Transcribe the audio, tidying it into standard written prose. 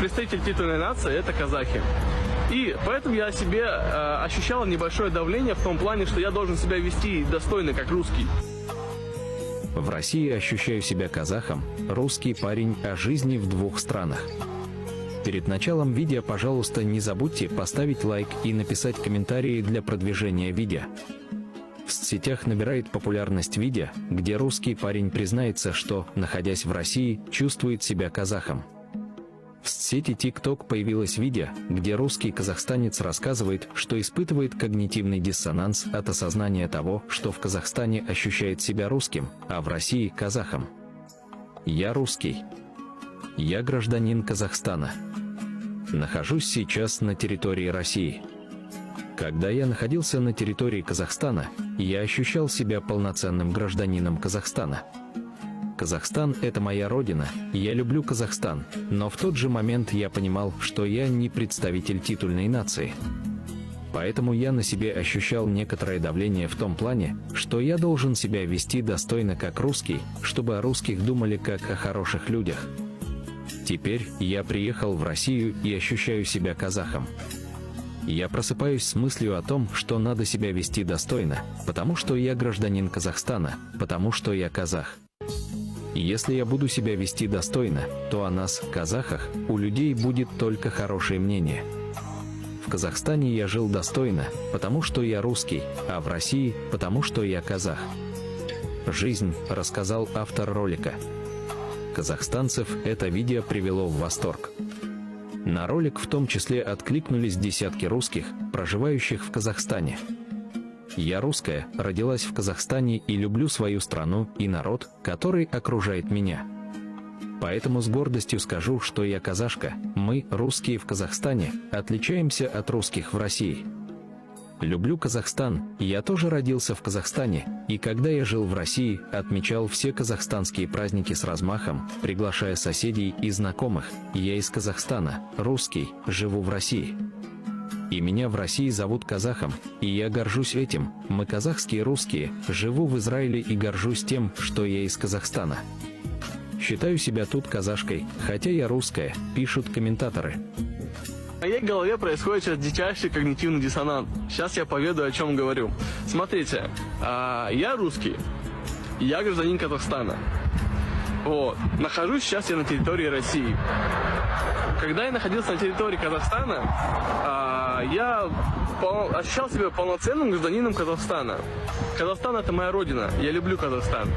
представитель титульной нации – это казахи. И поэтому я себе ощущал небольшое давление в том плане, что я должен себя вести достойно, как русский. В России ощущаю себя казахом, русский парень о жизни в двух странах. Перед началом видео, пожалуйста, не забудьте поставить лайк и написать комментарии для продвижения видео. В соцсетях набирает популярность видео, где русский парень признается, что, находясь в России, чувствует себя казахом. В соцсети TikTok появилось видео, где русский казахстанец рассказывает, что испытывает когнитивный диссонанс от осознания того, что в Казахстане ощущает себя русским, а в России – казахом. Я русский. Я гражданин Казахстана. Нахожусь сейчас на территории России. Когда я находился на территории Казахстана, я ощущал себя полноценным гражданином Казахстана. Казахстан – это моя родина, я люблю Казахстан, но в тот же момент я понимал, что я не представитель титульной нации. Поэтому я на себе ощущал некоторое давление в том плане, что я должен себя вести достойно как русский, чтобы о русских думали как о хороших людях. Теперь я приехал в Россию и ощущаю себя казахом. Я просыпаюсь с мыслью о том, что надо себя вести достойно, потому что я гражданин Казахстана, потому что я казах. Если я буду себя вести достойно, то о нас, казахах, у людей будет только хорошее мнение. В Казахстане я жил достойно, потому что я русский, а в России, потому что я казах. Жизнь, рассказал автор ролика. Казахстанцев это видео привело в восторг. На ролик в том числе откликнулись десятки русских, проживающих в Казахстане. Я русская, родилась в Казахстане и люблю свою страну и народ, который окружает меня. Поэтому с гордостью скажу, что я казашка, мы, русские в Казахстане, отличаемся от русских в России. Люблю Казахстан, я тоже родился в Казахстане, и когда я жил в России, отмечал все казахстанские праздники с размахом, приглашая соседей и знакомых. Я из Казахстана, русский, живу в России. И меня в России зовут казахом, и я горжусь этим. Мы казахские русские, живу в Израиле и горжусь тем, что я из Казахстана. Считаю себя тут казашкой, хотя я русская, пишут комментаторы. В моей голове происходит сейчас дичайший когнитивный диссонанс. Сейчас я поведаю, о чем говорю. Смотрите, я русский, я гражданин Казахстана. Вот. Нахожусь сейчас я на территории России. Когда я находился на территории Казахстана, я ощущал себя полноценным гражданином Казахстана. Казахстан – это моя родина, я люблю Казахстан.